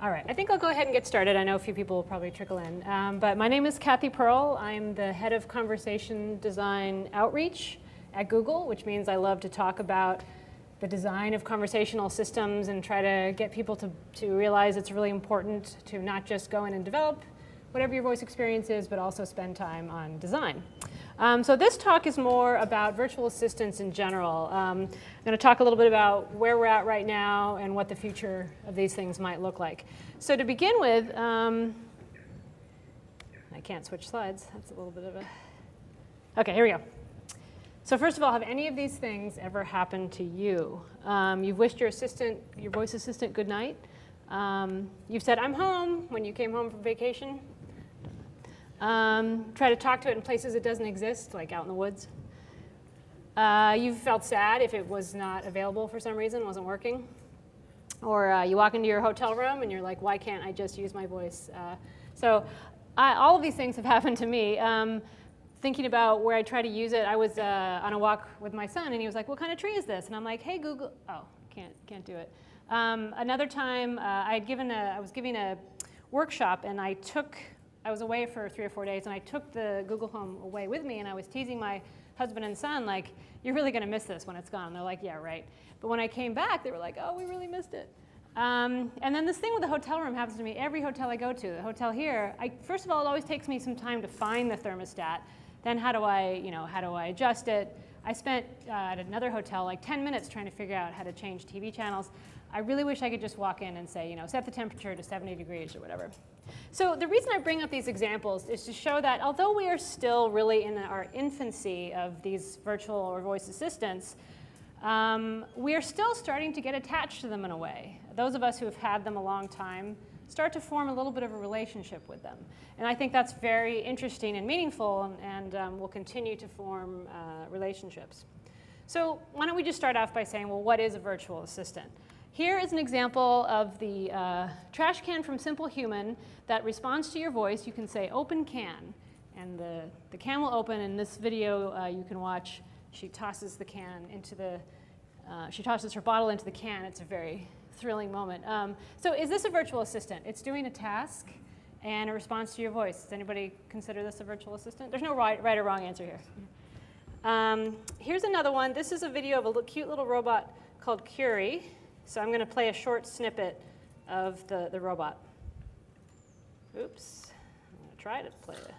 All right, I think I'll go ahead and get started. I know a few people will probably trickle in. But my name is Cathy Pearl. I'm the head of conversation design outreach at Google, which means I love to talk about the design of conversational systems and try to get people to realize it's really important to not just go in and develop whatever your voice experience is, but also spend time on design. So this talk is more about virtual assistants in general. I'm going to talk a little bit about where we're at right now and what the future of these things might look like. So to begin with, I can't switch slides. That's a little bit of a... OK, here we go. So first of all, have any of these things ever happened to you? You've wished your voice assistant good night. You've said, I'm home, when you came home from vacation. Try to talk to it in places it doesn't exist, like out in the woods. You've felt sad if it was not available for some reason, wasn't working. Or you walk into your hotel room and you're like, why can't I just use my voice? All of these things have happened to me. Thinking about where I try to use it, I was on a walk with my son and he was like, what kind of tree is this? And I'm like, hey Google, oh, can't do it. Another time I was giving a workshop and I was away for 3 or 4 days and I took the Google Home away with me and I was teasing my husband and son like, you're really going to miss this when it's gone. And they're like, yeah, right. But when I came back, they were like, oh, we really missed it. And then this thing with the hotel room happens to me every hotel I go to. The hotel here, first of all, it always takes me some time to find the thermostat. Then how do I adjust it? I spent at another hotel like 10 minutes trying to figure out how to change TV channels. I really wish I could just walk in and say, set the temperature to 70 degrees or whatever. So the reason I bring up these examples is to show that although we are still really in our infancy of these virtual or voice assistants, we are still starting to get attached to them in a way. Those of us who have had them a long time start to form a little bit of a relationship with them. And I think that's very interesting and meaningful and will continue to form relationships. So why don't we just start off by saying, well, what is a virtual assistant? Here is an example of the trash can from Simple Human that responds to your voice. You can say, open can, and the can will open. In this video you can watch, she tosses the can into she tosses her bottle into the can. It's a very thrilling moment. So is this a virtual assistant? It's doing a task and a response to your voice. Does anybody consider this a virtual assistant? There's no right or wrong answer here. Here's another one. This is a video of a cute little robot called Curie. So I'm going to play a short snippet of the robot. Oops. I'm going to try to play it.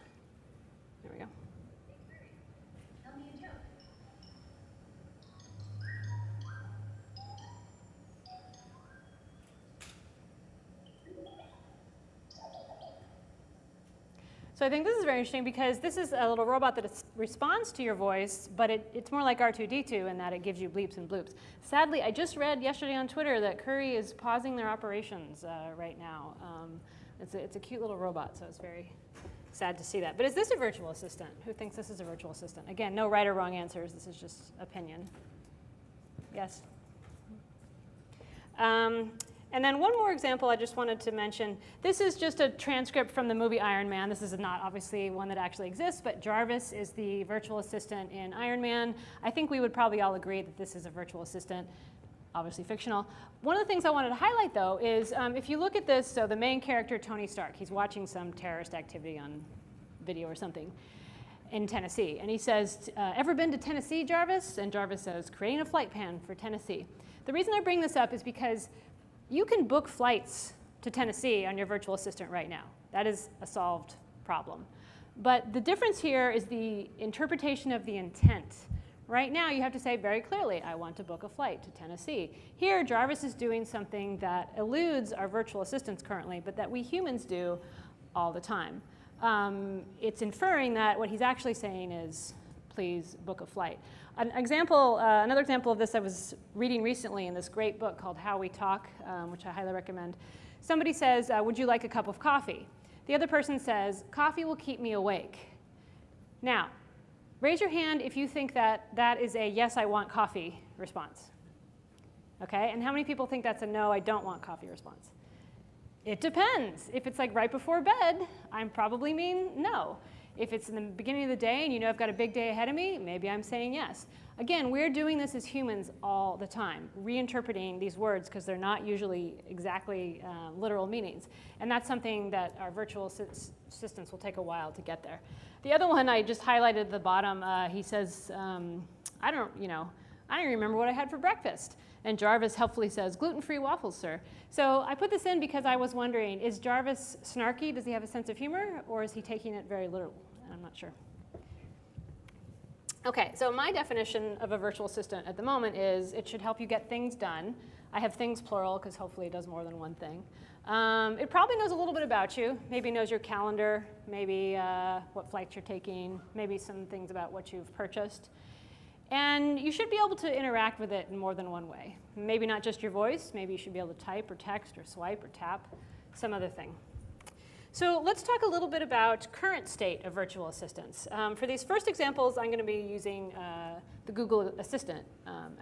There we go. Tell me a joke. So I think this is very interesting because this is a little robot that responds to your voice, but it's more like R2-D2 in that it gives you bleeps and bloops. Sadly, I just read yesterday on Twitter that Curry is pausing their operations right now. It's a cute little robot, so it's very sad to see that. But is this a virtual assistant? Who thinks this is a virtual assistant? Again, no right or wrong answers. This is just opinion. Yes? And then one more example I just wanted to mention. This is just a transcript from the movie Iron Man. This is not obviously one that actually exists, but Jarvis is the virtual assistant in Iron Man. I think we would probably all agree that this is a virtual assistant, obviously fictional. One of the things I wanted to highlight, though, is if you look at this, so the main character, Tony Stark, he's watching some terrorist activity on video or something in Tennessee. And he says, ever been to Tennessee, Jarvis? And Jarvis says, creating a flight plan for Tennessee. The reason I bring this up is because you can book flights to Tennessee on your virtual assistant right now. That is a solved problem. But the difference here is the interpretation of the intent. Right now, you have to say very clearly, I want to book a flight to Tennessee. Here, Jarvis is doing something that eludes our virtual assistants currently, but that we humans do all the time. It's inferring that what he's actually saying is, please book a flight. Another example of this I was reading recently in this great book called How We Talk, which I highly recommend. Somebody says, would you like a cup of coffee? The other person says, coffee will keep me awake. Now, raise your hand if you think that is a yes, I want coffee response. Okay, and how many people think that's a no, I don't want coffee response? It depends. If it's like right before bed, I'm probably mean no. If it's in the beginning of the day and you know I've got a big day ahead of me, maybe I'm saying yes. Again, we're doing this as humans all the time, reinterpreting these words because they're not usually exactly literal meanings. And that's something that our virtual assistants will take a while to get there. The other one I just highlighted at the bottom, he says, I don't even remember what I had for breakfast. And Jarvis helpfully says, gluten-free waffles, sir. So I put this in because I was wondering, is Jarvis snarky? Does he have a sense of humor? Or is he taking it very literal? I'm not sure. OK, so my definition of a virtual assistant at the moment is it should help you get things done. I have things plural because hopefully it does more than one thing. It probably knows a little bit about you. Maybe knows your calendar, maybe what flights you're taking, maybe some things about what you've purchased. And you should be able to interact with it in more than one way. Maybe not just your voice. Maybe you should be able to type or text or swipe or tap, some other thing. So let's talk a little bit about current state of virtual assistants. For these first examples, I'm going to be using the Google Assistant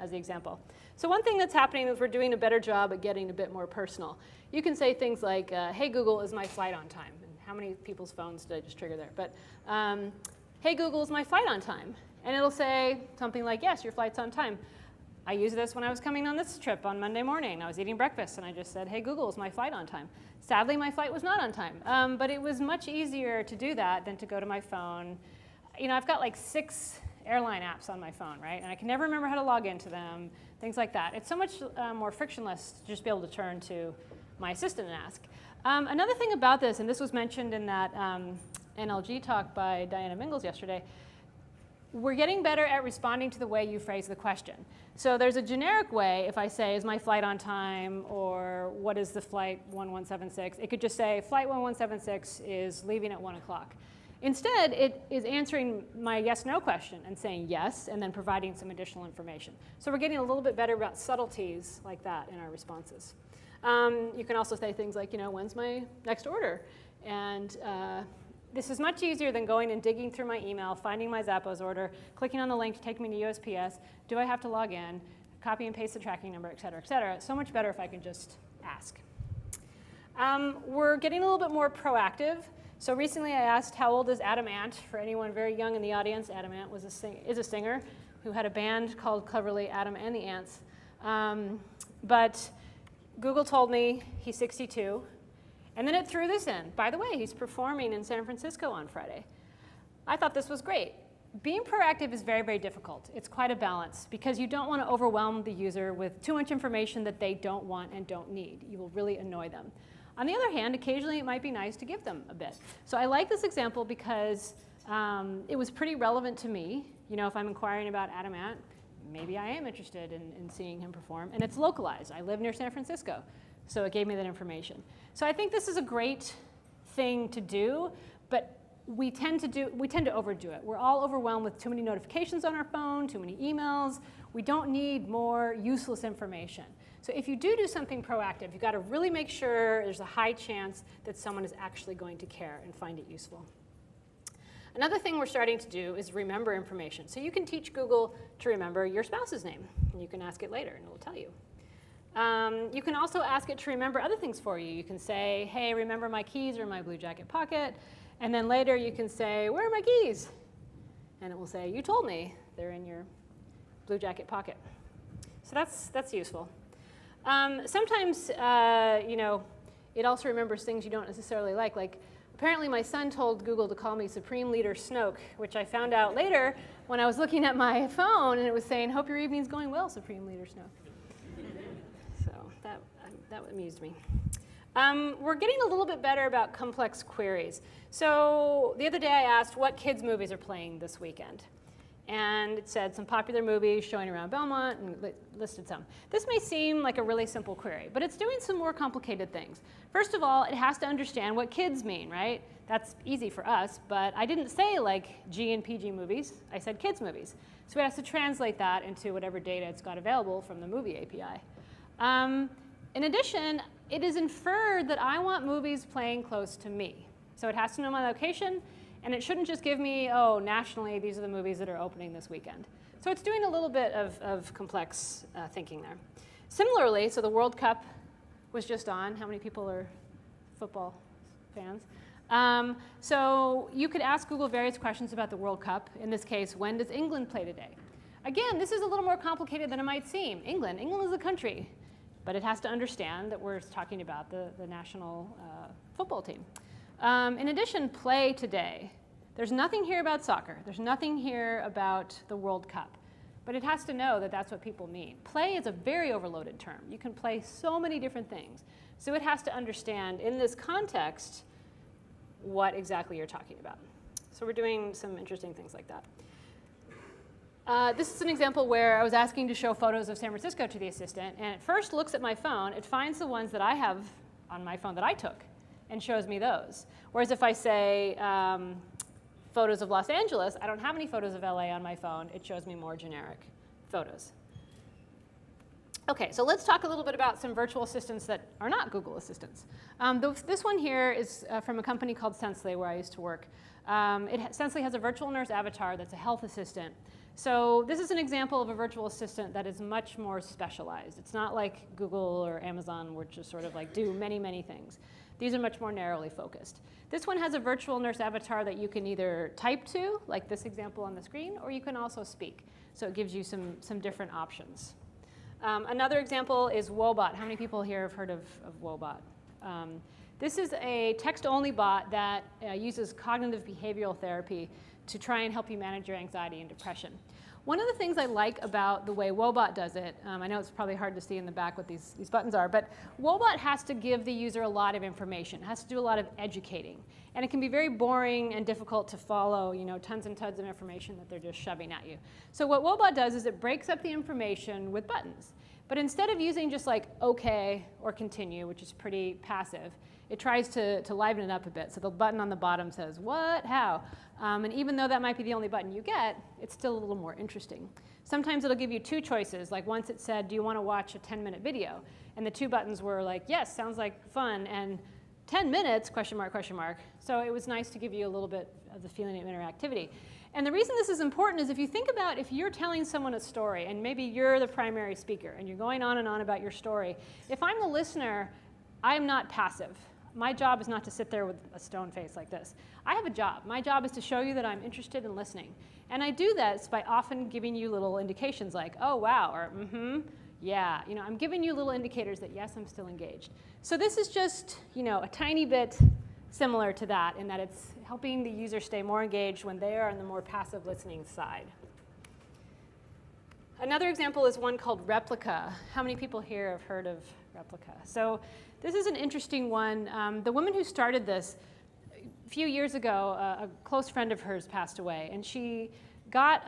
as the example. So one thing that's happening is we're doing a better job at getting a bit more personal. You can say things like, hey, Google, is my flight on time? And how many people's phones did I just trigger there? But hey, Google, is my flight on time? And it'll say something like, yes, your flight's on time. I used this when I was coming on this trip on Monday morning. I was eating breakfast, and I just said, hey, Google, is my flight on time? Sadly, my flight was not on time. But it was much easier to do that than to go to my phone. I've got like 6 airline apps on my phone, right? And I can never remember how to log into them, things like that. It's so much more frictionless to just be able to turn to my assistant and ask. Another thing about this, and this was mentioned in that NLG talk by Diana Mingles yesterday, we're getting better at responding to the way you phrase the question. So there's a generic way, if I say, is my flight on time, or what is the flight 1176? It could just say, flight 1176 is leaving at 1 o'clock. Instead, it is answering my yes-no question and saying yes, and then providing some additional information. So we're getting a little bit better about subtleties like that in our responses. You can also say things like, when's my next order? And this is much easier than going and digging through my email, finding my Zappos order, clicking on the link to take me to USPS. Do I have to log in? Copy and paste the tracking number, et cetera, et cetera. So much better if I can just ask. We're getting a little bit more proactive. So recently I asked, how old is Adam Ant? For anyone very young in the audience, Adam Ant is a singer who had a band called cleverly Adam and the Ants. But Google told me he's 62. And then it threw this in. By the way, he's performing in San Francisco on Friday. I thought this was great. Being proactive is very, very difficult. It's quite a balance because you don't want to overwhelm the user with too much information that they don't want and don't need. You will really annoy them. On the other hand, occasionally it might be nice to give them a bit. So I like this example because it was pretty relevant to me. If I'm inquiring about Adam Ant, maybe I am interested in seeing him perform. And it's localized. I live near San Francisco. So it gave me that information. So I think this is a great thing to do, but we tend to overdo it. We're all overwhelmed with too many notifications on our phone, too many emails. We don't need more useless information. So if you do something proactive, you've got to really make sure there's a high chance that someone is actually going to care and find it useful. Another thing we're starting to do is remember information. So you can teach Google to remember your spouse's name, and you can ask it later, and it will tell you. You can also ask it to remember other things for you. You can say, hey, remember my keys are in my blue jacket pocket. And then later you can say, where are my keys? And it will say, you told me they're in your blue jacket pocket. So that's useful. Sometimes, it also remembers things you don't necessarily like. Like, apparently my son told Google to call me Supreme Leader Snoke, which I found out later when I was looking at my phone, and it was saying, hope your evening's going well, Supreme Leader Snoke. So that amused me. We're getting a little bit better about complex queries. So the other day I asked what kids' movies are playing this weekend. And it said some popular movies showing around Belmont and listed some. This may seem like a really simple query, but it's doing some more complicated things. First of all, it has to understand what kids mean, right? That's easy for us, but I didn't say like G and PG movies. I said kids' movies. So it has to translate that into whatever data it's got available from the movie API. In addition, it is inferred that I want movies playing close to me. So it has to know my location, and it shouldn't just give me, oh, nationally, these are the movies that are opening this weekend. So it's doing a little bit of complex thinking there. Similarly, so the World Cup was just on. How many people are football fans? So you could ask Google various questions about the World Cup. In this case, when does England play today? Again, this is a little more complicated than it might seem. England is a country, but it has to understand that we're talking about the national football team. In addition, play today. There's nothing here about soccer. There's nothing here about the World Cup. But it has to know that that's what people mean. Play is a very overloaded term. You can play so many different things. So it has to understand, in this context, what exactly you're talking about. So we're doing some interesting things like that. This is an example where I was asking to show photos of San Francisco to the assistant, and it first looks at my phone. It finds the ones that I have on my phone that I took and shows me those. Whereas if I say photos of Los Angeles, I don't have any photos of LA on my phone. It shows me more generic photos. Okay, so let's talk a little bit about some virtual assistants that are not Google Assistants. This one here is from a company called Sensely, where I used to work. Sensely has a virtual nurse avatar that's a health assistant. So this is an example of a virtual assistant that is much more specialized. It's not like Google or Amazon, which just sort of like do many, many things. These are much more narrowly focused. This one has a virtual nurse avatar that you can either type to, like this example on the screen, or you can also speak. So it gives you some different options. Another example is Wobot. How many people here have heard of Wobot? This is a text-only bot that uses cognitive behavioral therapy to try and help you manage your anxiety and depression. One of the things I like about the way Wobot does it, I know it's probably hard to see in the back what these buttons are, but Wobot has to give the user a lot of information, has to do a lot of educating. And it can be very boring and difficult to follow, tons and tons of information that they're just shoving at you. So what Wobot does is it breaks up the information with buttons. But instead of using just like OK or continue, which is pretty passive, it tries to liven it up a bit. So the button on the bottom says, what, how? And even though that might be the only button you get, it's still a little more interesting. Sometimes it'll give you two choices. Like once it said, do you want to watch a 10-minute video? And the two buttons were like, yes, sounds like fun. And 10 minutes, question mark, question mark. So it was nice to give you a little bit of the feeling of interactivity. And the reason this is important is if you think about if you're telling someone a story, and maybe you're the primary speaker, and you're going on and on about your story, if I'm the listener, I'm not passive. My job is not to sit there with a stone face like this. I have a job. My job is to show you that I'm interested in listening. And I do that by often giving you little indications like, oh, wow, or mm-hmm, yeah. I'm giving you little indicators that, yes, I'm still engaged. So this is just, a tiny bit similar to that in that it's helping the user stay more engaged when they are on the more passive listening side. Another example is one called Replica. How many people here have heard of Replica? So this is an interesting one. The woman who started this, a few years ago, a close friend of hers passed away, and she got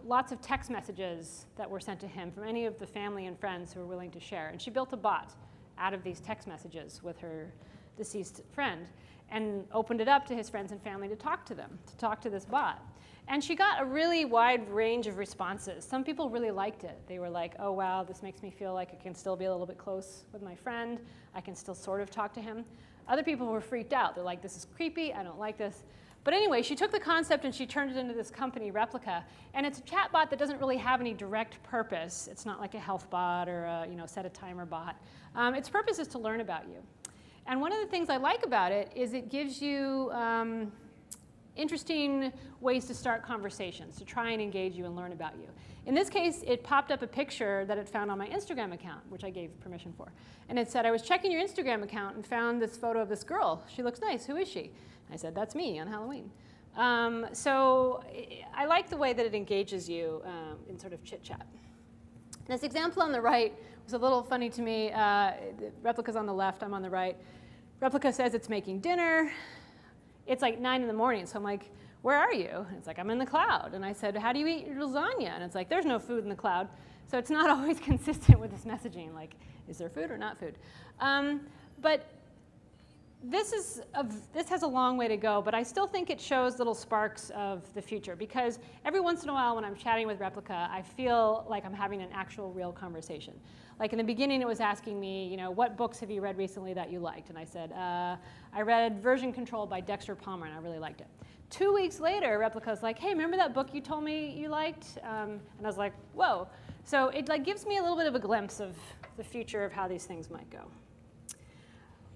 lots of text messages that were sent to him from any of the family and friends who were willing to share. And she built a bot out of these text messages with her deceased friend and opened it up to his friends and family to talk to them, to talk to this bot. And she got a really wide range of responses. Some people really liked it. They were like, oh, wow, this makes me feel like I can still be a little bit close with my friend. I can still sort of talk to him. Other people were freaked out. They're like, this is creepy. I don't like this. But anyway, she took the concept and she turned it into this company, Replica. And it's a chat bot that doesn't really have any direct purpose. It's not like a health bot or a set a timer bot. Its purpose is to learn about you. And one of the things I like about it is it gives you interesting ways to start conversations, to try and engage you and learn about you. In this case, it popped up a picture that it found on my Instagram account, which I gave permission for. And it said, I was checking your Instagram account and found this photo of this girl. She looks nice. Who is she? I said, that's me on Halloween. So I like the way that it engages you in sort of chit-chat. This example on the right was a little funny to me. Replica's on the left, I'm on the right. Replica says it's making dinner. It's like 9 in the morning, so I'm like, where are you? And it's like, I'm in the cloud. And I said, how do you eat your lasagna? And it's like, there's no food in the cloud. So it's not always consistent with this messaging, like, is there food or not food? But this has a long way to go, but I still think it shows little sparks of the future, because every once in a while when I'm chatting with Replica, I feel like I'm having an actual real conversation. Like in the beginning, it was asking me, what books have you read recently that you liked? And I said, I read Version Control by Dexter Palmer, and I really liked it. 2 weeks later, Replica's like, hey, remember that book you told me you liked? And I was like, whoa. So it gives me a little bit of a glimpse of the future of how these things might go.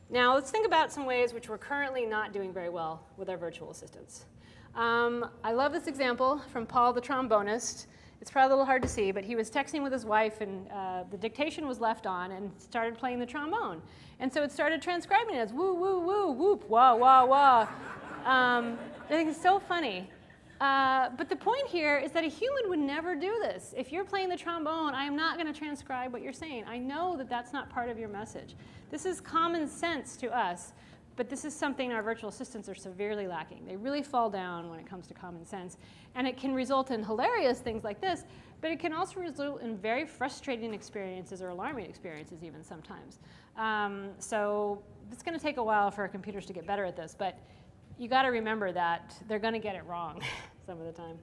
Now let's think about some ways which we're currently not doing very well with our virtual assistants. I love this example from Paul the trombonist. It's probably a little hard to see, but he was texting with his wife, and the dictation was left on, and started playing the trombone. And so it started transcribing it as woo, woo, woo, whoop, wah, wah, wah. I think it's so funny. But the point here is that a human would never do this. If you're playing the trombone, I am not going to transcribe what you're saying. I know that that's not part of your message. This is common sense to us, but this is something our virtual assistants are severely lacking. They really fall down when it comes to common sense. And it can result in hilarious things like this, but it can also result in very frustrating experiences or alarming experiences even sometimes. So it's going to take a while for our computers to get better at this, but you got to remember that they're going to get it wrong some of the time.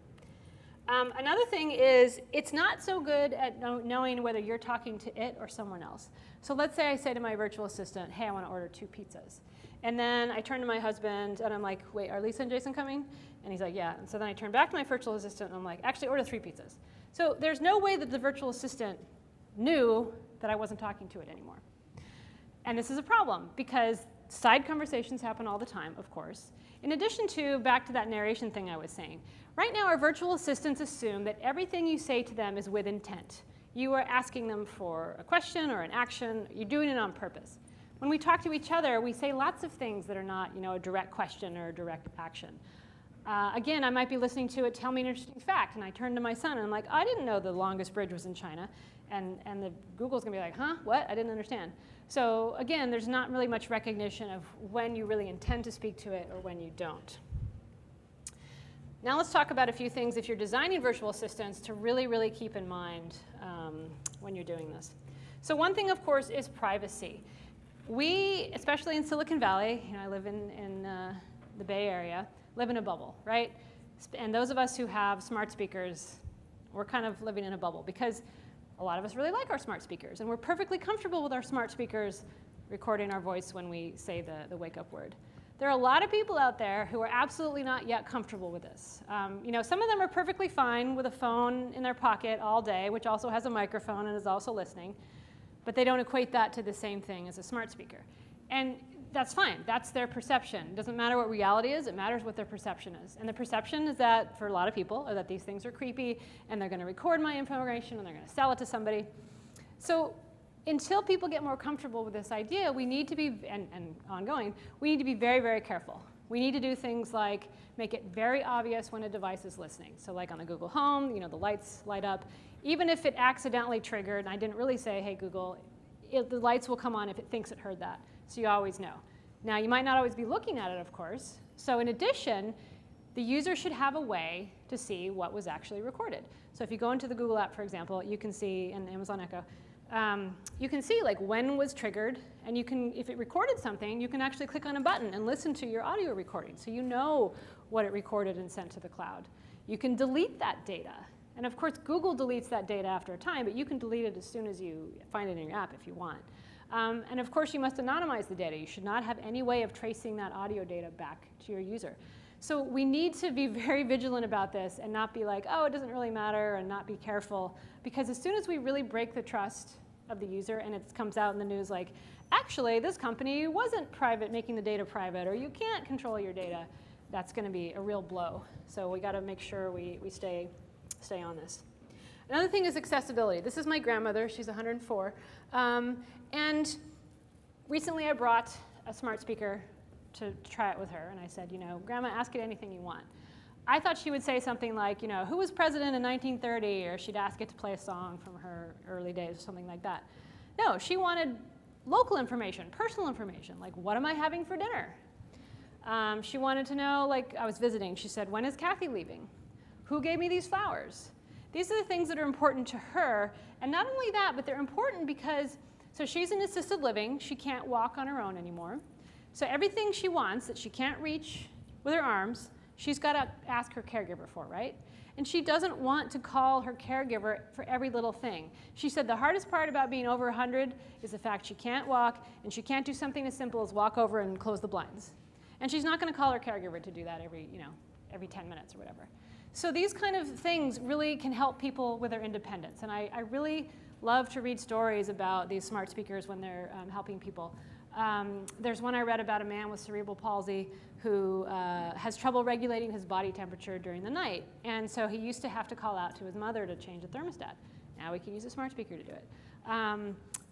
Another thing is it's not so good at knowing whether you're talking to it or someone else. So let's say I say to my virtual assistant, hey, I want to order 2 pizzas. And then I turn to my husband and I'm like, wait, are Lisa and Jason coming? And he's like, yeah. And so then I turn back to my virtual assistant and I'm like, actually order 3 pizzas. So there's no way that the virtual assistant knew that I wasn't talking to it anymore. And this is a problem because side conversations happen all the time, of course. In addition to, back to that narration thing I was saying, right now our virtual assistants assume that everything you say to them is with intent. You are asking them for a question or an action. You're doing it on purpose. When we talk to each other, we say lots of things that are not, a direct question or a direct action. Again, I might be listening to it tell me an interesting fact, and I turn to my son, and I'm like, I didn't know the longest bridge was in China. And Google's going to be like, huh, what? I didn't understand. So again, there's not really much recognition of when you really intend to speak to it or when you don't. Now let's talk about a few things if you're designing virtual assistants to really, really keep in mind when you're doing this. So one thing, of course, is privacy. We, especially in Silicon Valley, I live in the Bay Area, live in a bubble, right? And those of us who have smart speakers, we're kind of living in a bubble because a lot of us really like our smart speakers, and we're perfectly comfortable with our smart speakers recording our voice when we say the wake-up word. There are a lot of people out there who are absolutely not yet comfortable with this. Some of them are perfectly fine with a phone in their pocket all day, which also has a microphone and is also listening. But they don't equate that to the same thing as a smart speaker. And that's fine. That's their perception. It doesn't matter what reality is. It matters what their perception is. And the perception is that, for a lot of people, are that these things are creepy, and they're going to record my information, and they're going to sell it to somebody. So until people get more comfortable with this idea, we need to be, and ongoing, we need to be very, very careful. We need to do things like make it very obvious when a device is listening. So like on the Google Home, the lights light up. Even if it accidentally triggered, and I didn't really say, hey, Google, the lights will come on if it thinks it heard that. So you always know. Now, you might not always be looking at it, of course. So in addition, the user should have a way to see what was actually recorded. So if you go into the Google app, for example, you can see, and Amazon Echo, you can see like when was triggered, and you can, if it recorded something, you can actually click on a button and listen to your audio recording. So you know what it recorded and sent to the cloud. You can delete that data. And of course, Google deletes that data after a time, but you can delete it as soon as you find it in your app if you want. And of course, you must anonymize the data. You should not have any way of tracing that audio data back to your user. So we need to be very vigilant about this and not be like, oh, it doesn't really matter, and not be careful. Because as soon as we really break the trust of the user and it comes out in the news like, actually, this company wasn't private, making the data private, or you can't control your data, that's going to be a real blow. So we got to make sure we stay on this. Another thing is accessibility. This is my grandmother. She's 104. And recently I brought a smart speaker to try it with her. And I said, Grandma, ask it anything you want. I thought she would say something like, who was president in 1930? Or she'd ask it to play a song from her early days or something like that. No, she wanted local information, personal information, like what am I having for dinner? She wanted to know, like I was visiting. She said, when is Cathy leaving? Who gave me these flowers? These are the things that are important to her. And not only that, but they're important because, so she's in assisted living. She can't walk on her own anymore. So everything she wants that she can't reach with her arms, she's got to ask her caregiver for, right? And she doesn't want to call her caregiver for every little thing. She said the hardest part about being over 100 is the fact she can't walk, and she can't do something as simple as walk over and close the blinds. And she's not going to call her caregiver to do that every 10 minutes or whatever. So these kind of things really can help people with their independence. And I really love to read stories about these smart speakers when they're helping people. There's one I read about a man with cerebral palsy who has trouble regulating his body temperature during the night. And so he used to have to call out to his mother to change the thermostat. Now he can use a smart speaker to do it.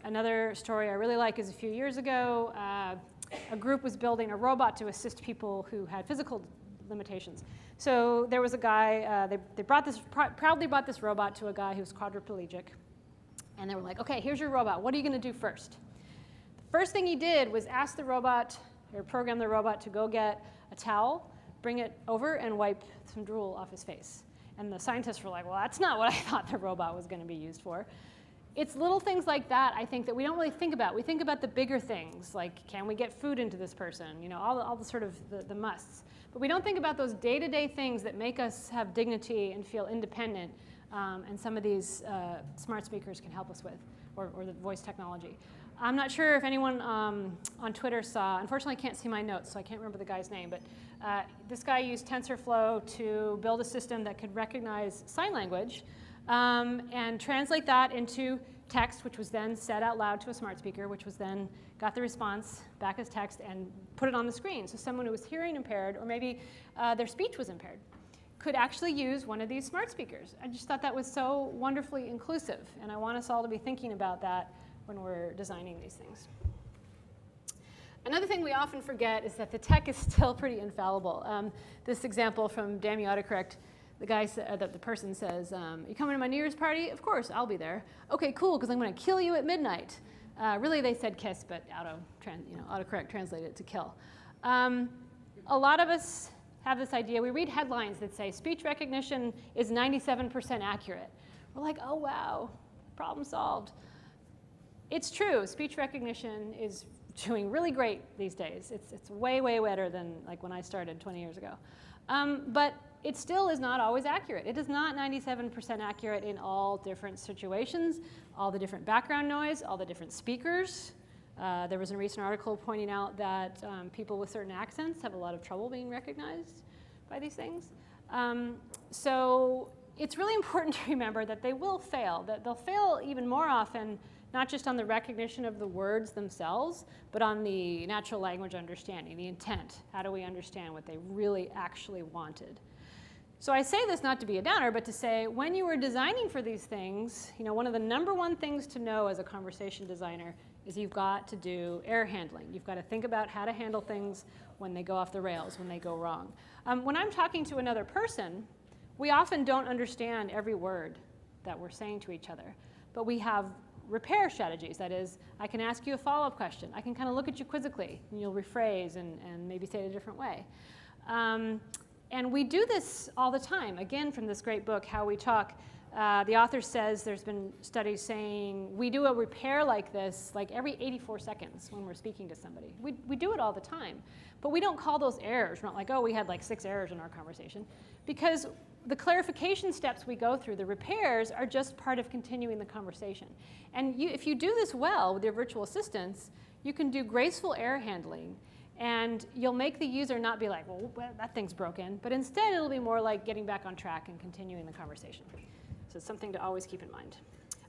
Another story I really like is a few years ago, a group was building a robot to assist people who had physical limitations. So there was a guy, they proudly brought this robot to a guy who was quadriplegic. And they were like, okay, here's your robot. What are you going to do first? The first thing he did was ask the robot, or program the robot to go get a towel, bring it over, and wipe some drool off his face. And the scientists were like, well, that's not what I thought the robot was going to be used for. It's little things like that, I think, that we don't really think about. We think about the bigger things, like can we get food into this person, all the sort of the musts. But we don't think about those day-to-day things that make us have dignity and feel independent, and some of these smart speakers can help us with, or the voice technology. I'm not sure if anyone on Twitter saw, unfortunately I can't see my notes, so I can't remember the guy's name, but this guy used TensorFlow to build a system that could recognize sign language and translate that into text, which was then said out loud to a smart speaker, which was then got the response back as text and put it on the screen. So someone who was hearing impaired, or maybe their speech was impaired, could actually use one of these smart speakers. I just thought that was so wonderfully inclusive, and I want us all to be thinking about that when we're designing these things. Another thing we often forget is that the tech is still pretty infallible. This example from Damn You Autocorrect, the guy, the person says, you coming to my New Year's party? Of course, I'll be there. Okay, cool, because I'm going to kill you at midnight. Really, they said kiss, but autocorrect translated it to kill. A lot of us have this idea. We read headlines that say speech recognition is 97% accurate. We're like, oh, wow, problem solved. It's true. Speech recognition is doing really great these days. It's way, way better than like when I started 20 years ago. But it still is not always accurate. It is not 97% accurate in all different situations, all the different background noise, all the different speakers. There was a recent article pointing out that people with certain accents have a lot of trouble being recognized by these things. So it's really important to remember that they will fail, that they'll fail even more often, not just on the recognition of the words themselves, but on the natural language understanding, the intent. How do we understand what they really actually wanted? So I say this not to be a downer, but to say when you are designing for these things, one of the #1 things to know as a conversation designer is you've got to do error handling. You've got to think about how to handle things when they go off the rails, when they go wrong. When I'm talking to another person, we often don't understand every word that we're saying to each other, but we have repair strategies. That is, I can ask you a follow-up question. I can kind of look at you quizzically, and you'll rephrase and maybe say it a different way. And we do this all the time. Again, from this great book, How We Talk, the author says there's been studies saying we do a repair like this like every 84 seconds when we're speaking to somebody. We do it all the time. But we don't call those errors. We're not like, oh, we had like 6 errors in our conversation. Because the clarification steps we go through, the repairs, are just part of continuing the conversation. And if you do this well with your virtual assistants, you can do graceful error handling. And you'll make the user not be like, well, that thing's broken. But instead, it'll be more like getting back on track and continuing the conversation. So it's something to always keep in mind.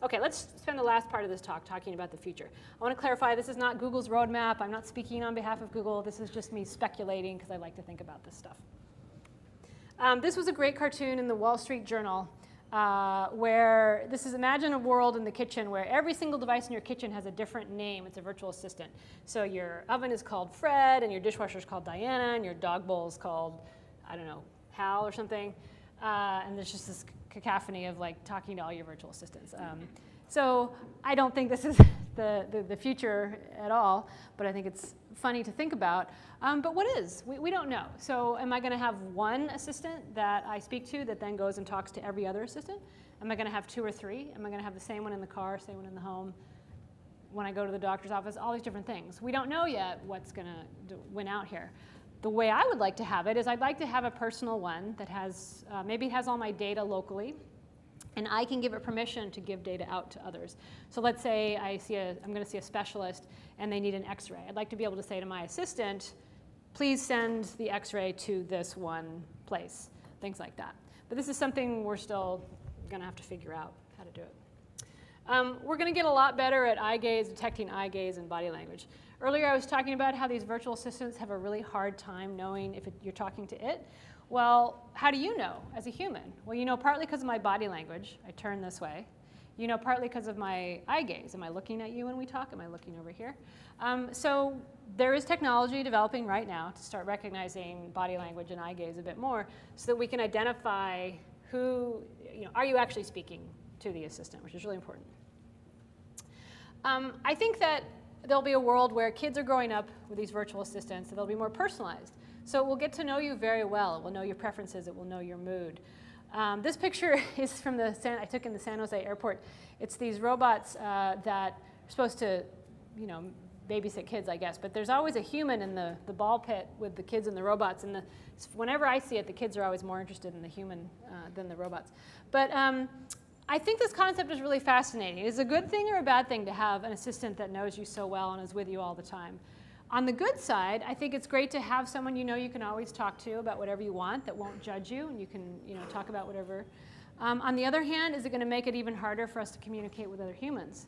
OK, let's spend the last part of this talk talking about the future. I want to clarify, this is not Google's roadmap. I'm not speaking on behalf of Google. This is just me speculating, because I like to think about this stuff. This was a great cartoon in the Wall Street Journal, where this is, imagine a world in the kitchen where every single device in your kitchen has a different name. It's a virtual assistant. So your oven is called Fred, and your dishwasher is called Diana, and your dog bowl is called, I don't know, Hal or something. And there's just this cacophony of like talking to all your virtual assistants. So I don't think this is the future at all, but I think it's funny to think about. But what is? We don't know. So am I going to have one assistant that I speak to that then goes and talks to every other assistant? Am I going to have 2 or 3? Am I going to have the same one in the car, same one in the home, when I go to the doctor's office? All these different things. We don't know yet what's going to win out here. The way I would like to have it is I'd like to have a personal one that has, maybe it has all my data locally, and I can give it permission to give data out to others. So let's say I'm going to see a specialist, and they need an X-ray. I'd like to be able to say to my assistant, please send the X-ray to this one place, things like that. But this is something we're still going to have to figure out how to do it. We're going to get a lot better at eye gaze, detecting eye gaze and body language. Earlier I was talking about how these virtual assistants have a really hard time knowing if you're talking to it. Well, how do you know as a human? Well, you know partly because of my body language. I turn this way. You know partly because of my eye gaze. Am I looking at you when we talk? Am I looking over here? So there is technology developing right now to start recognizing body language and eye gaze a bit more so that we can identify who, are you actually speaking to the assistant, which is really important. I think that there'll be a world where kids are growing up with these virtual assistants and they'll be more personalized. So it will get to know you very well. It will know your preferences. It will know your mood. This picture is from I took in the San Jose airport. It's these robots that are supposed to, babysit kids, I guess. But there's always a human in the ball pit with the kids and the robots. And whenever I see it, the kids are always more interested in the human than the robots. But I think this concept is really fascinating. Is it a good thing or a bad thing to have an assistant that knows you so well and is with you all the time? On the good side, I think it's great to have someone you can always talk to about whatever you want, that won't judge you, and you can talk about whatever. On the other hand, is it going to make it even harder for us to communicate with other humans?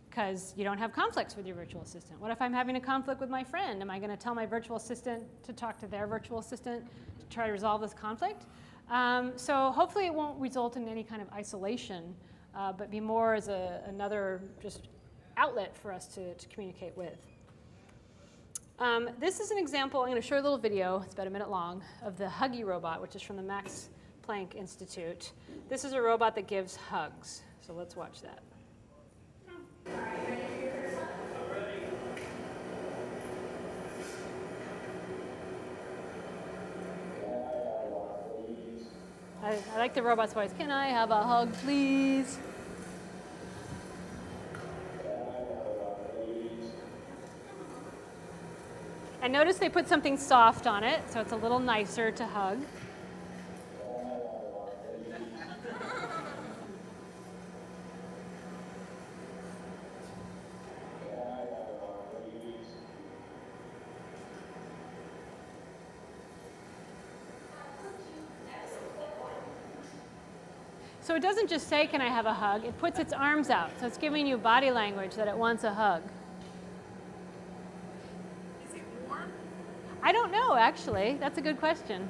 Because you don't have conflicts with your virtual assistant. What if I'm having a conflict with my friend? Am I going to tell my virtual assistant to talk to their virtual assistant to try to resolve this conflict? So hopefully it won't result in any kind of isolation, but be more as another just outlet for us to communicate with. This is an example. I'm going to show you a little video. It's about a minute long of the Huggy robot, which is from the Max Planck Institute. This is a robot that gives hugs. So let's watch that. I like the robot's voice. Can I have a hug, please? And notice they put something soft on it, so it's a little nicer to hug. So it doesn't just say, can I have a hug? It puts its arms out. So it's giving you body language that it wants a hug. Is it warm? I don't know, actually. That's a good question.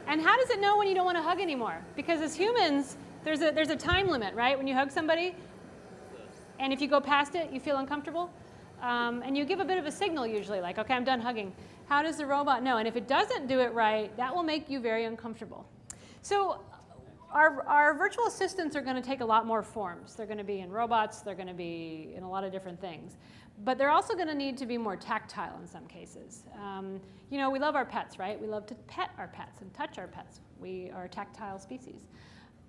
And how does it know when you don't want to hug anymore? Because as humans, there's a time limit, right? When you hug somebody, and if you go past it, you feel uncomfortable. And you give a bit of a signal usually, like, okay, I'm done hugging. How does the robot know? And if it doesn't do it right, that will make you very uncomfortable. So our virtual assistants are going to take a lot more forms. They're going to be in robots. They're going to be in a lot of different things. But they're also going to need to be more tactile in some cases. We love our pets, right? We love to pet our pets and touch our pets. We are a tactile species.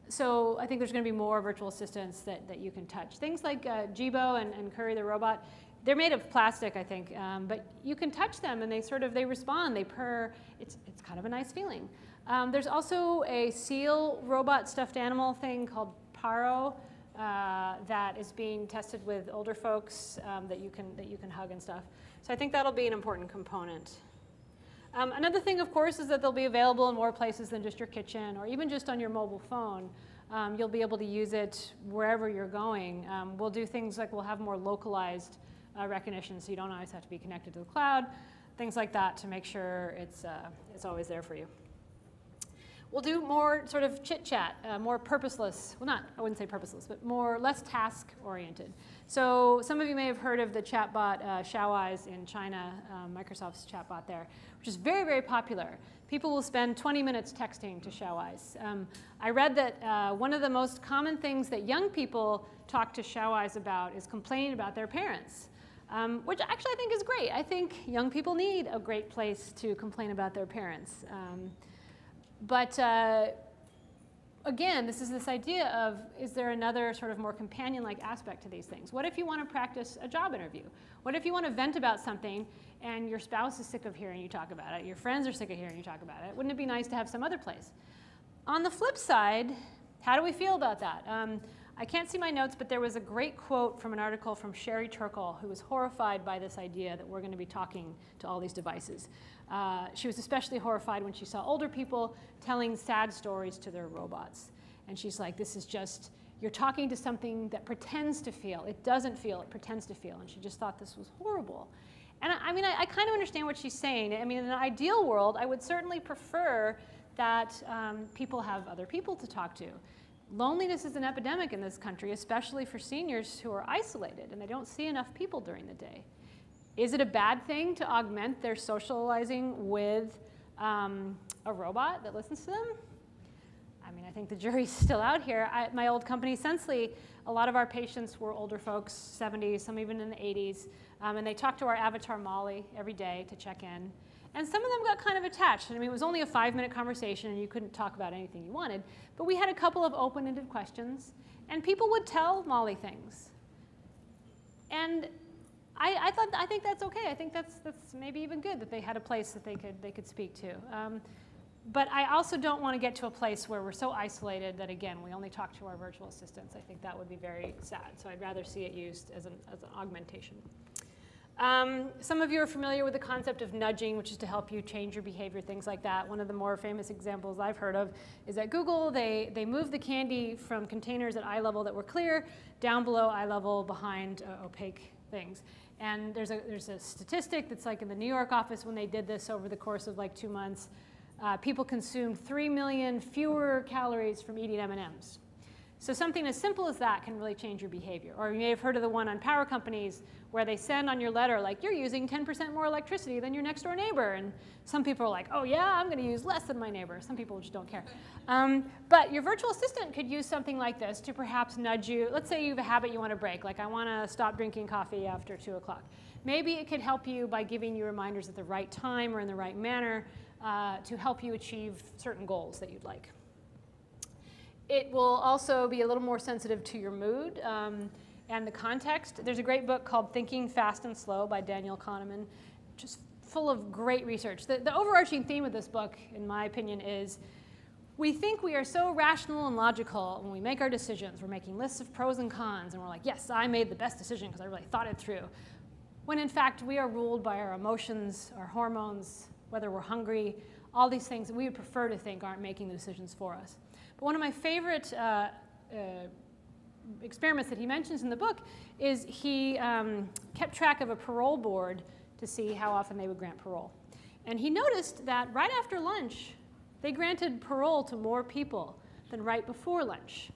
So I think there's going to be more virtual assistants that you can touch. Things like Jibo and Curry the robot, they're made of plastic, I think, but you can touch them and they respond, they purr. It's kind of a nice feeling. There's also a seal robot stuffed animal thing called Paro that is being tested with older folks that you can hug and stuff. So I think that'll be an important component. Another thing, of course, is that they'll be available in more places than just your kitchen or even just on your mobile phone. You'll be able to use it wherever you're going. We'll do things like we'll have more localized recognition, so you don't always have to be connected to the cloud, things like that to make sure it's always there for you. We'll do more sort of chit-chat, more purposeless, well I wouldn't say purposeless, but less task-oriented. So some of you may have heard of the chatbot Xiaoai's in China, Microsoft's chatbot there, which is very, very popular. People will spend 20 minutes texting to Xiaoai's. I read that one of the most common things that young people talk to Xiaoai's about is complaining about their parents. Which actually I think is great. I think young people need a great place to complain about their parents. But again, this is this idea of, is there another sort of more companion-like aspect to these things? What if you want to practice a job interview? What if you want to vent about something and your spouse is sick of hearing you talk about it, your friends are sick of hearing you talk about it? Wouldn't it be nice to have some other place? On the flip side, how do we feel about that? I can't see my notes, but there was a great quote from an article from Sherry Turkle, who was horrified by this idea that we're going to be talking to all these devices. She was especially horrified when she saw older people telling sad stories to their robots. And she's like, this is just, you're talking to something that pretends to feel. It doesn't feel, it pretends to feel. And she just thought this was horrible. And I kind of understand what she's saying. I mean, in an ideal world, I would certainly prefer that people have other people to talk to. Loneliness is an epidemic in this country, especially for seniors who are isolated and they don't see enough people during the day. Is it a bad thing to augment their socializing with a robot that listens to them? I mean, I think the jury's still out here. At my old company, Sensley, a lot of our patients were older folks, 70s, some even in the 80s, and they talked to our avatar Molly every day to check in. And some of them got kind of attached. I mean, it was only a 5-minute conversation, and you couldn't talk about anything you wanted. But we had a couple of open-ended questions, and people would tell Molly things. And I think that's okay. I think that's maybe even good that they had a place that they could speak to. But I also don't want to get to a place where we're so isolated that, again, we only talk to our virtual assistants. I think that would be very sad. So I'd rather see it used as an augmentation. Some of you are familiar with the concept of nudging, which is to help you change your behavior, things like that. One of the more famous examples I've heard of is at Google. They moved the candy from containers at eye level that were clear down below eye level behind opaque things. And there's a statistic that's like in the New York office when they did this over the course of like 2 months. People consumed 3 million fewer calories from eating M&Ms. So something as simple as that can really change your behavior. Or you may have heard of the one on power companies where they send on your letter, like, you're using 10% more electricity than your next door neighbor. And some people are like, oh yeah, I'm going to use less than my neighbor. Some people just don't care. But your virtual assistant could use something like this to perhaps nudge you. Let's say you have a habit you want to break, like I want to stop drinking coffee after 2 o'clock. Maybe it could help you by giving you reminders at the right time or in the right manner to help you achieve certain goals that you'd like. It will also be a little more sensitive to your mood and the context. There's a great book called Thinking Fast and Slow by Daniel Kahneman, just full of great research. The overarching theme of this book, in my opinion, is we think we are so rational and logical when we make our decisions. We're making lists of pros and cons, and we're like, yes, I made the best decision because I really thought it through. When in fact, we are ruled by our emotions, our hormones, whether we're hungry, all these things that we would prefer to think aren't making the decisions for us. But one of my favorite experiments that he mentions in the book is he kept track of a parole board to see how often they would grant parole. And he noticed that right after lunch, they granted parole to more people than right before lunch.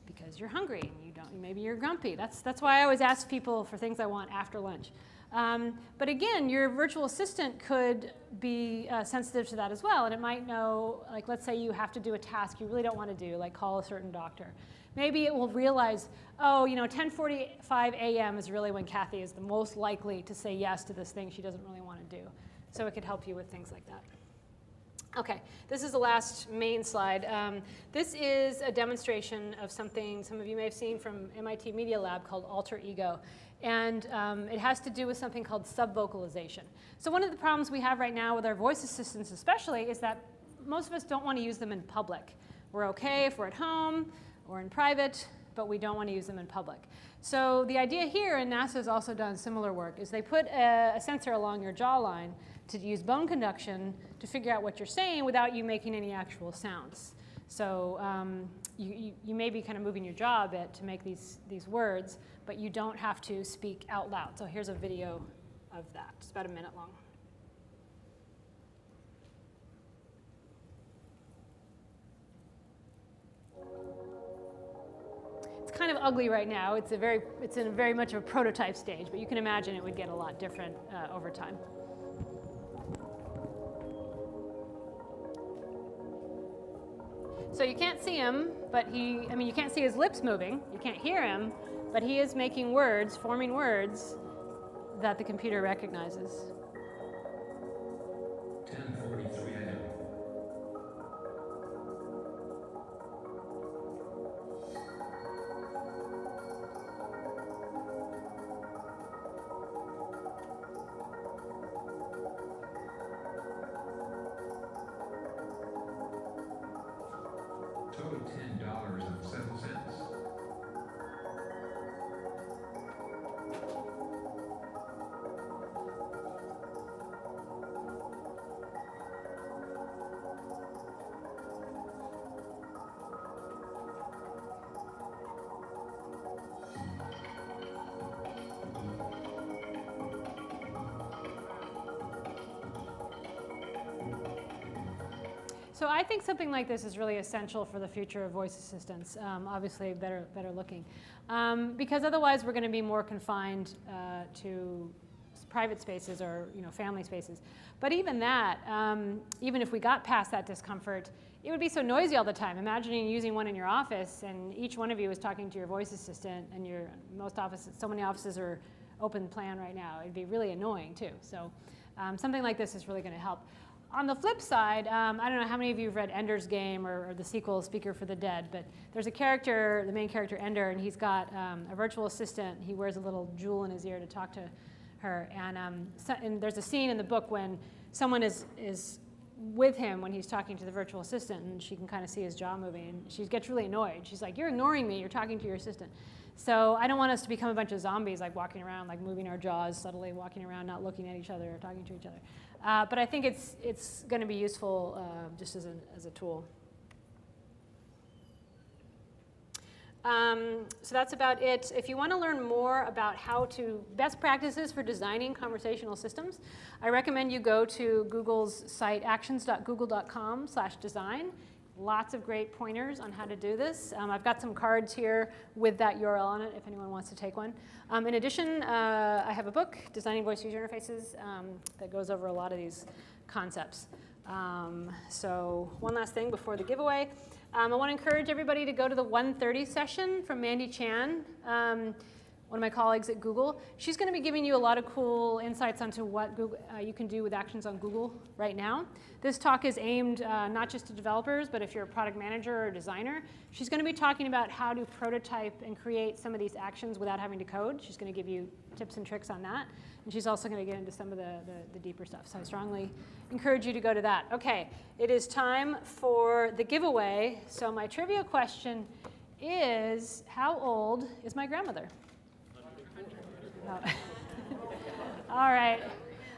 Because you're hungry and you don't, maybe you're grumpy. That's why I always ask people for things I want after lunch. But again, your virtual assistant could be sensitive to that as well, and it might know, like let's say you have to do a task you really don't want to do, like call a certain doctor. Maybe it will realize, oh, 10:45 a.m. is really when Cathy is the most likely to say yes to this thing she doesn't really want to do. So it could help you with things like that. Okay, this is the last main slide. This is a demonstration of something some of you may have seen from MIT Media Lab called alter ego. And it has to do with something called subvocalization. So one of the problems we have right now with our voice assistants especially is that most of us don't want to use them in public. We're okay if we're at home or in private, but we don't want to use them in public. So the idea here, and NASA has also done similar work, is they put a sensor along your jawline to use bone conduction to figure out what you're saying without you making any actual sounds. So you may be kind of moving your jaw a bit to make these words, but you don't have to speak out loud. So here's a video of that. It's about a minute long. It's kind of ugly right now. It's in very much of a prototype stage, but you can imagine it would get a lot different over time. So you can't see him, but you can't see his lips moving. You can't hear him, but he is making words, forming words that the computer recognizes. 10:43 a.m. Total $10.07. So I think something like this is really essential for the future of voice assistants. Obviously, better looking, because otherwise we're going to be more confined to private spaces or family spaces. But even that, even if we got past that discomfort, it would be so noisy all the time. Imagining using one in your office and each one of you is talking to your voice assistant, and so many offices are open plan right now. It'd be really annoying too. So something like this is really going to help. On the flip side, I don't know how many of you have read Ender's Game or the sequel Speaker for the Dead, but there's a character, the main character Ender, and he's got a virtual assistant. He wears a little jewel in his ear to talk to her. And there's a scene in the book when someone is with him when he's talking to the virtual assistant, and she can kind of see his jaw moving, and she gets really annoyed. She's like, "You're ignoring me, you're talking to your assistant." So I don't want us to become a bunch of zombies, like walking around, like moving our jaws subtly, walking around, not looking at each other or talking to each other. But I think it's going to be useful just as a tool. So that's about it. If you want to learn more about best practices for designing conversational systems, I recommend you go to Google's site, actions.google.com/design. Lots of great pointers on how to do this. I've got some cards here with that URL on it if anyone wants to take one. In addition, I have a book, Designing Voice User Interfaces, that goes over a lot of these concepts. So one last thing before the giveaway. I want to encourage everybody to go to the 1:30 session from Mandy Chan, one of my colleagues at Google. She's going to be giving you a lot of cool insights onto what you can do with Actions on Google right now. This talk is aimed not just to developers, but if you're a product manager or designer. She's going to be talking about how to prototype and create some of these actions without having to code. She's going to give you tips and tricks on that. And she's also going to get into some of the deeper stuff. So I strongly encourage you to go to that. OK, it is time for the giveaway. So my trivia question is, how old is my grandmother? Oh. All right.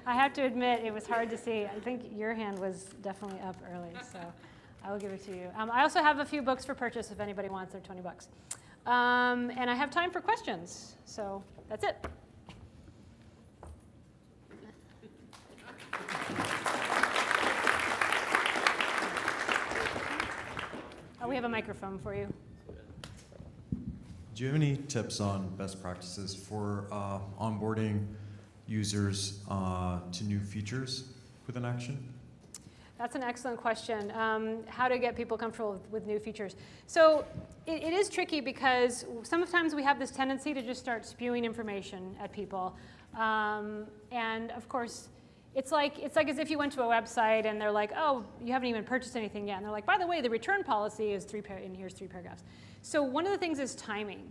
I have to admit, it was hard to see. I think your hand was definitely up early, so I will give it to you. I also have a few books for purchase if anybody wants. They're $20. And I have time for questions, so that's it. We have a microphone for you. Do you have any tips on best practices for onboarding users to new features with an action? That's an excellent question. How to get people comfortable with new features. So it is tricky because sometimes we have this tendency to just start spewing information at people. And of course, it's like as if you went to a website and they're like, oh, you haven't even purchased anything yet. And they're like, by the way, the return policy is and here's 3 paragraphs. So one of the things is timing.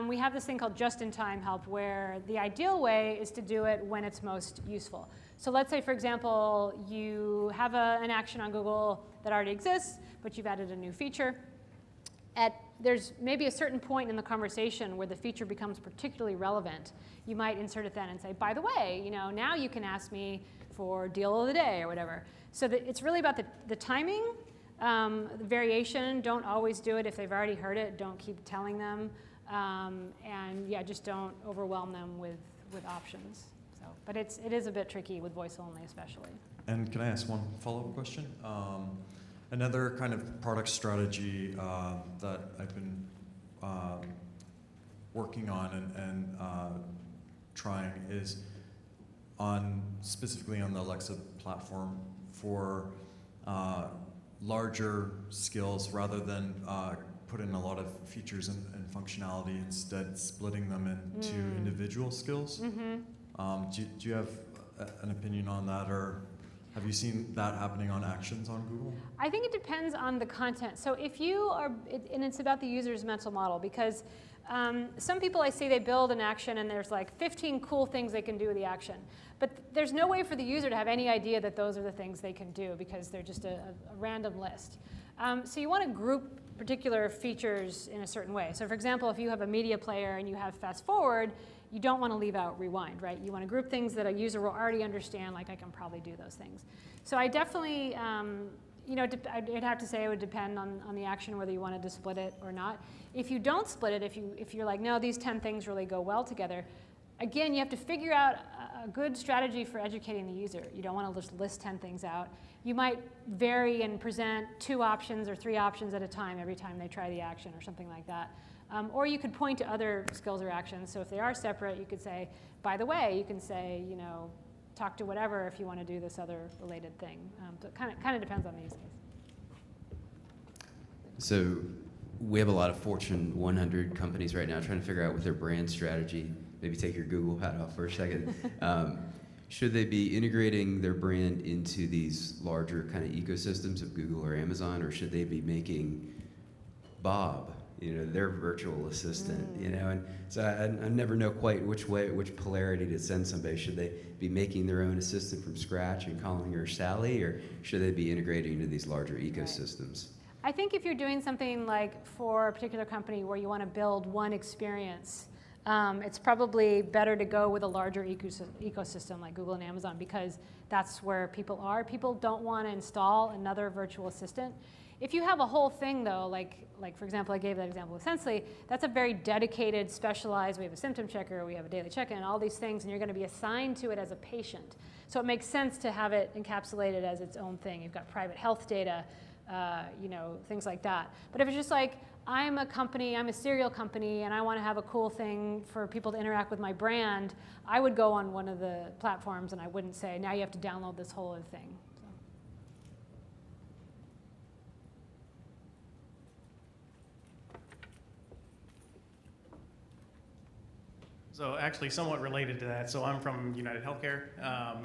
We have this thing called just-in-time help where the ideal way is to do it when it's most useful. So let's say, for example, you have an action on Google that already exists, but you've added a new feature. There's maybe a certain point in the conversation where the feature becomes particularly relevant. You might insert it then and say, by the way, now you can ask me for deal of the day or whatever. So it's really about the timing, the variation. Don't always do it if they've already heard it. Don't keep telling them. And yeah, just don't overwhelm them with options. So, but it is a bit tricky with voice only, especially. And can I ask one follow-up question? Another kind of product strategy that I've been working on and trying is specifically on the Alexa platform for larger skills rather than put in a lot of features and functionality, instead splitting them into individual skills. Mm-hmm. Do you have an opinion on that, or have you seen that happening on Actions on Google? I think it depends on the content. So if you are, and it's about the user's mental model, because some people I see, they build an action and there's like 15 cool things they can do with the action. But there's no way for the user to have any idea that those are the things they can do because they're just a random list. So you want to group particular features in a certain way. So for example, if you have a media player and you have fast forward, you don't want to leave out rewind, right? You want to group things that a user will already understand, like I can probably do those things. So I definitely, I'd have to say it would depend on the action whether you wanted to split it or not. If you don't split it, if you're like, no, these 10 things really go well together, again, you have to figure out a good strategy for educating the user. You don't want to just list 10 things out. You might vary and present 2 options or 3 options at a time every time they try the action or something like that. Or you could point to other skills or actions. So if they are separate, you could say, by the way, you can say, you know, talk to whatever if you want to do this other related thing. So it kind of depends on the use case. So we have a lot of Fortune 100 companies right now trying to figure out what their brand strategy, maybe take your Google hat off for a second. Should they be integrating their brand into these larger kind of ecosystems of Google or Amazon, or should they be making Bob, you know, their virtual assistant, you know? And so I never know quite which polarity to send somebody. Should they be making their own assistant from scratch and calling her Sally, or should they be integrating into these larger ecosystems? I think if you're doing something like for a particular company where you want to build one experience, it's probably better to go with a larger ecosystem like Google and Amazon, because that's where people are. People don't want to install another virtual assistant. If you have a whole thing though, like for example, I gave that example with Sensely, that's a very dedicated, specialized, we have a symptom checker, we have a daily check-in, all these things, and you're going to be assigned to it as a patient. So it makes sense to have it encapsulated as its own thing. You've got private health data, you know, things like that. But if it's just like, I'm a company, I'm a cereal company, and I want to have a cool thing for people to interact with my brand, I would go on one of the platforms and I wouldn't say, now you have to download this whole other thing. So actually somewhat related to that, so I'm from United Healthcare,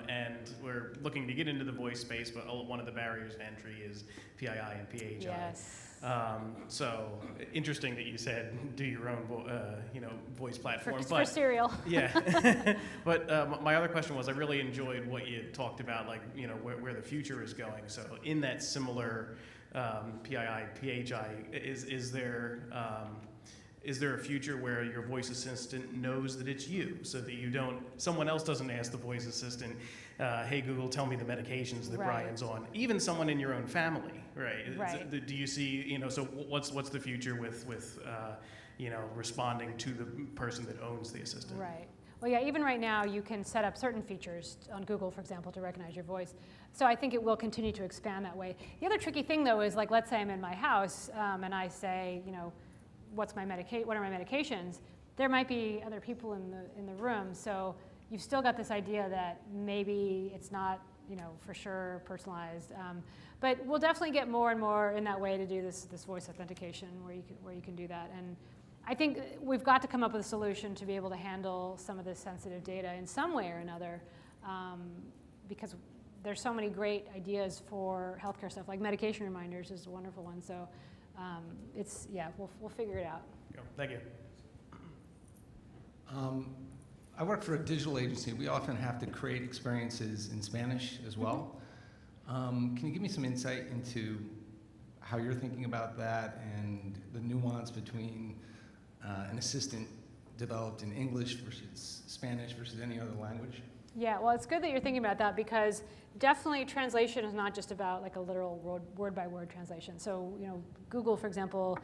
and we're looking to get into the voice space, but one of the barriers to entry is PII and PHI. Yes. So interesting that you said do your own voice platform. For cereal. Yeah. But my other question was, I really enjoyed what you talked about, like, you know, where the future is going. So in that similar PII, PHI, is there a future where your voice assistant knows that it's you, so that someone else doesn't ask the voice assistant, hey Google, tell me the medications that Brian's on? Even someone in your own family, right? Right. Do you see, you know, so what's the future with you know, responding to the person that owns the assistant? Right. Well, yeah, even right now you can set up certain features on Google, for example, to recognize your voice. So I think it will continue to expand that way. The other tricky thing though is, like, let's say I'm in my house and I say, you know, what are my medications? There might be other people in the room, so you've still got this idea that maybe it's not, you know, for sure personalized. But we'll definitely get more and more in that way to do this voice authentication where you can do that. And I think we've got to come up with a solution to be able to handle some of this sensitive data in some way or another, because there's so many great ideas for healthcare stuff, like medication reminders is a wonderful one. So. We'll figure it out. Thank you. I work for a digital agency. We often have to create experiences in Spanish as well. Can you give me some insight into how you're thinking about that and the nuance between an assistant developed in English versus Spanish versus any other language? Yeah, well, it's good that you're thinking about that, because definitely translation is not just about like a literal word-by-word translation. So, you know, Google, for example,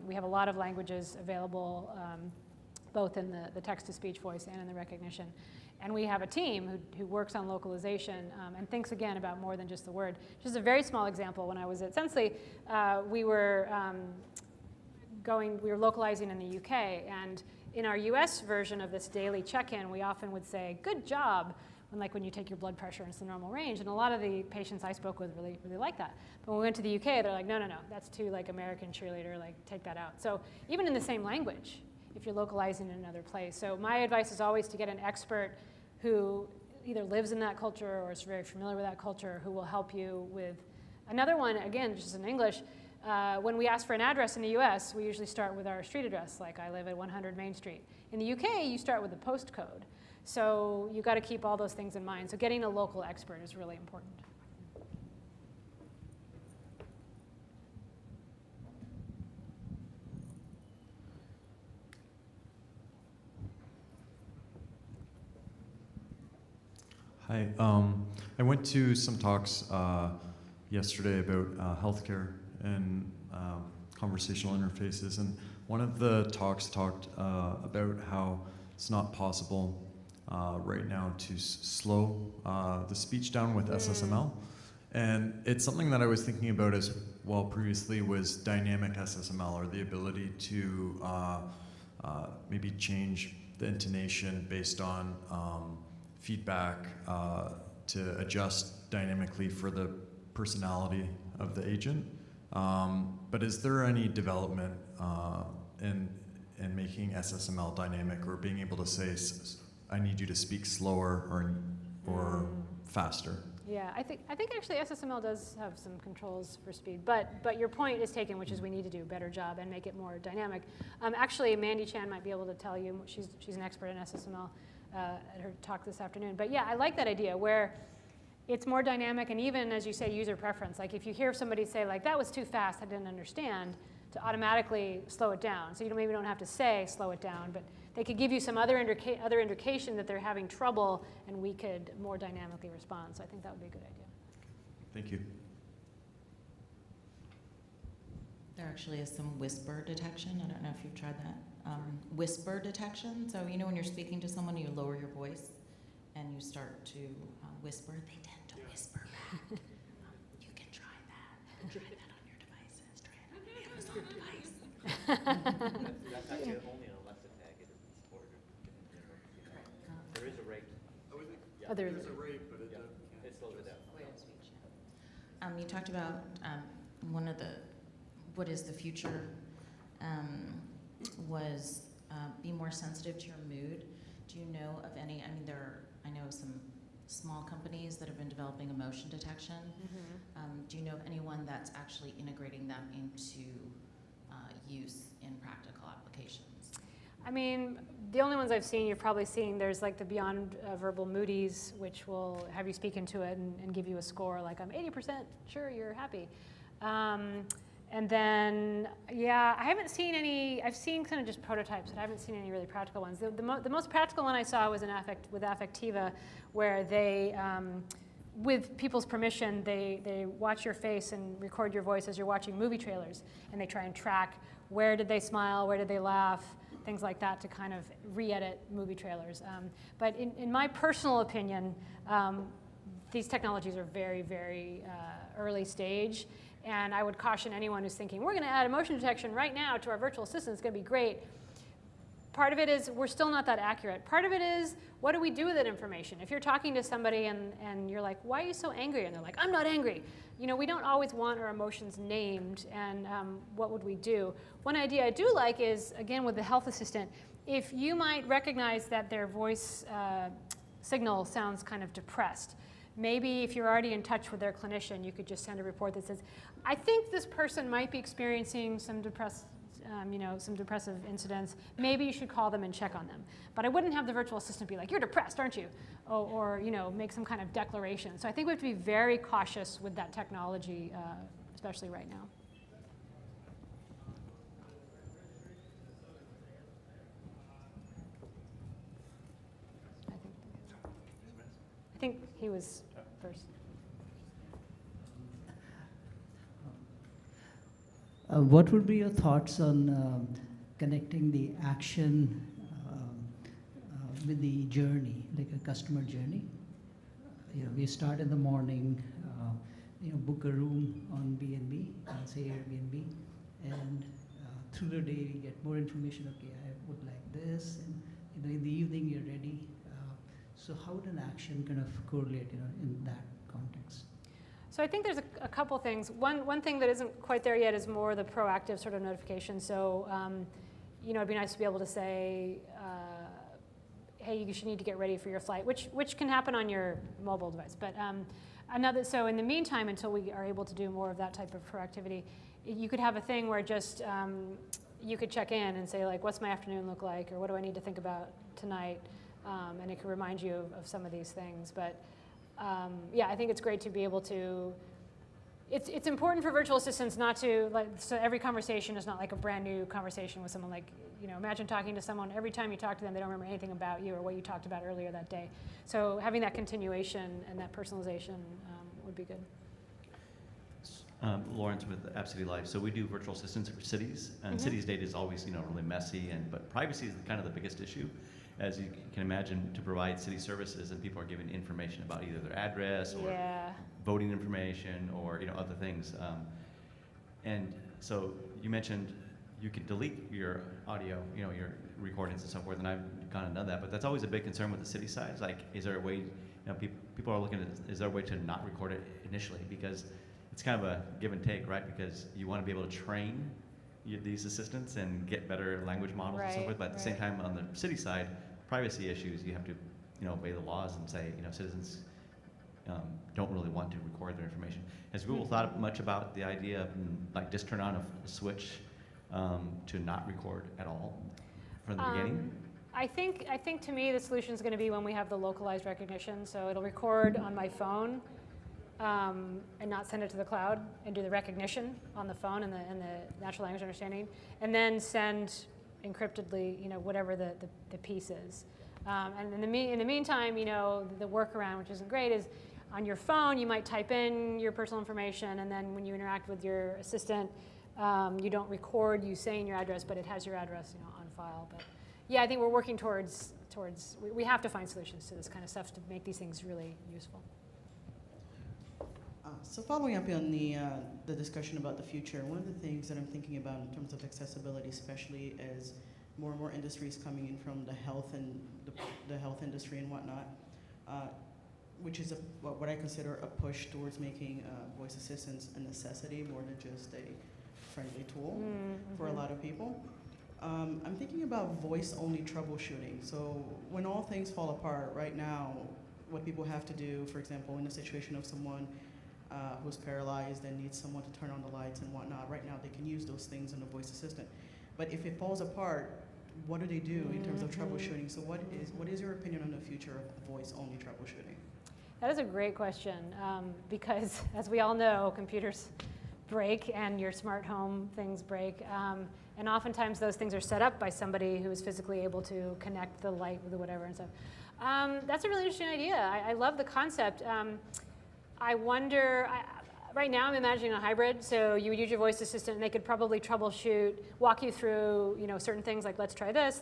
we have a lot of languages available, both in the text-to-speech voice and in the recognition. And we have a team who works on localization and thinks, again, about more than just the word. Just a very small example, when I was at Sensely, we were localizing in the UK, and in our US version of this daily check-in, we often would say, good job, when you take your blood pressure and it's the normal range. And a lot of the patients I spoke with really, really like that. But when we went to the UK, they're like, no, that's too like American cheerleader, like take that out. So even in the same language, if you're localizing in another place. So my advice is always to get an expert who either lives in that culture or is very familiar with that culture, who will help you with. Another one, again, just in English, when we ask for an address in the US, we usually start with our street address, like I live at 100 Main Street. In the UK, you start with the postcode. So you've got to keep all those things in mind. So getting a local expert is really important. Hi. I went to some talks yesterday about healthcare and conversational interfaces, and one of the talks talked about how it's not possible right now to slow the speech down with SSML. And it's something that I was thinking about as well previously was dynamic SSML, or the ability to maybe change the intonation based on feedback to adjust dynamically for the personality of the agent. But is there any development in making SSML dynamic, or being able to say, I need you to speak slower or faster? Yeah, I think actually SSML does have some controls for speed, but your point is taken, which is we need to do a better job and make it more dynamic. Actually, Mandy Chan might be able to tell you. She's an expert in SSML at her talk this afternoon. But yeah, I like that idea where it's more dynamic, and even as you say, user preference. Like if you hear somebody say like that was too fast, I didn't understand, to automatically slow it down. So you maybe don't have to say slow it down, but they could give you some other indication that they're having trouble, and we could more dynamically respond. So I think that would be a good idea. Thank you. There actually is some whisper detection. I don't know if you've tried that. Whisper detection. So you know when you're speaking to someone, you lower your voice and you start to whisper. They tend to whisper back. You can try that. Try that on your devices. Try it on an Amazon device. That's actually only an Alexa tag. It isn't supported. There is a rate. Yeah. Oh, there is There's a rate, but Yeah. It slows it down. Way of speech. You talked about what is the future was be more sensitive to your mood. Do you know of any? I mean, I know some small companies that have been developing emotion detection. Do you know of anyone that's actually integrating them into use in practical applications? I mean, the only ones I've seen, you've probably seen, there's like the Beyond Verbal Moody's, which will have you speak into it and give you a score, like I'm 80% sure you're happy. And then, yeah, I haven't seen any, I've seen kind of just prototypes, but I haven't seen any really practical ones. The most practical one I saw was with Affectiva, where they, with people's permission, they watch your face and record your voice as you're watching movie trailers, and they try and track where did they smile, where did they laugh, things like that to kind of re-edit movie trailers. But in my personal opinion, these technologies are very, very early stage. And I would caution anyone who's thinking, we're going to add emotion detection right now to our virtual assistant, it's going to be great. Part of it is we're still not that accurate. Part of it is, what do we do with that information? If you're talking to somebody and you're like, why are you so angry? And they're like, I'm not angry. You know, we don't always want our emotions named, and what would we do? One idea I do like is, again, with the health assistant, if you might recognize that their voice signal sounds kind of depressed, maybe if you're already in touch with their clinician, you could just send a report that says, I think this person might be experiencing some depressive incidents. Maybe you should call them and check on them. But I wouldn't have the virtual assistant be like, you're depressed, aren't you? Or you know, make some kind of declaration. So I think we have to be very cautious with that technology, especially right now. I think he was first. What would be your thoughts on connecting the action with the journey, like a customer journey? You know, we start in the morning, book a room on B&B, say Airbnb, and through the day we get more information. Okay, I would like this, and in the evening you're ready. So how would an action kind of correlate, in that context? So I think there's a couple things. One thing that isn't quite there yet is more the proactive sort of notification. So, it'd be nice to be able to say, hey, you should need to get ready for your flight, which can happen on your mobile device. But so in the meantime, until we are able to do more of that type of proactivity, you could have a thing where just you could check in and say, like, what's my afternoon look like, or what do I need to think about tonight? And it can remind you of some of these things. But I think it's great to be able to. It's important for virtual assistants not to so every conversation is not like a brand new conversation with someone. Like, imagine talking to someone, every time you talk to them, they don't remember anything about you or what you talked about earlier that day. So having that continuation and that personalization would be good. Lawrence with App City Life. So we do virtual assistants for cities, and cities data is always really messy, but privacy is kind of the biggest issue. as you can imagine, to provide city services, and people are given information about either their address or Yeah. voting information or other things. And so you mentioned you could delete your audio, your recordings and so forth, and I've kind of done that, but that's always a big concern with the city side. It's like, is there a way, people are looking at, is there a way to not record it initially? Because it's kind of a give and take, right? Because you want to be able to train these assistants and get better language models and so Right, forth, but at the same time, on the city side, privacy issues, you have to, obey the laws and say, citizens don't really want to record their information. Has Google thought much about the idea of like just turn on a switch to not record at all from the beginning? I think to me the solution is going to be when we have the localized recognition. So it'll record on my phone and not send it to the cloud, and do the recognition on the phone and the natural language understanding, and then send encryptedly, whatever the piece is. And in the meantime, the workaround, which isn't great, is on your phone you might type in your personal information, and then when you interact with your assistant, you don't record you saying your address, but it has your address, on file. But yeah, I think we're working towards we have to find solutions to this kind of stuff to make these things really useful. So following up on the discussion about the future, one of the things that I'm thinking about in terms of accessibility, especially as more and more industries coming in from the health and the health industry and whatnot, which is what I consider a push towards making voice assistants a necessity more than just a friendly tool for a lot of people. I'm thinking about voice-only troubleshooting. So when all things fall apart right now, what people have to do, for example, in the situation of someone who's paralyzed and needs someone to turn on the lights and whatnot, right now they can use those things in a voice assistant. But if it falls apart, what do they do in terms of troubleshooting? So what is your opinion on the future of voice-only troubleshooting? That is a great question, because as we all know, computers break and your smart home things break. And oftentimes those things are set up by somebody who is physically able to connect the light with the whatever and stuff. That's a really interesting idea. I love the concept. I wonder, right now I'm imagining a hybrid, so you would use your voice assistant and they could probably troubleshoot, walk you through certain things like, let's try this,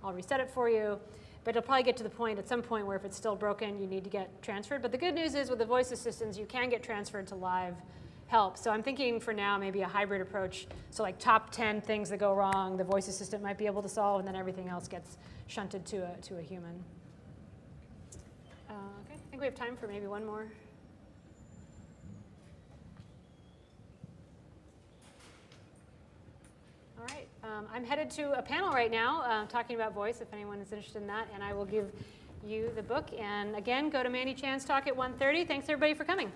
I'll reset it for you. But it'll probably get to the point at some point where if it's still broken, you need to get transferred. But the good news is with the voice assistants, you can get transferred to live help. So I'm thinking for now maybe a hybrid approach. So like top 10 things that go wrong, the voice assistant might be able to solve, and then everything else gets shunted to a human. Okay, I think we have time for maybe one more. All right, I'm headed to a panel right now talking about voice, if anyone is interested in that, and I will give you the book. And again, go to Mandy Chan's talk at 1:30. Thanks everybody for coming.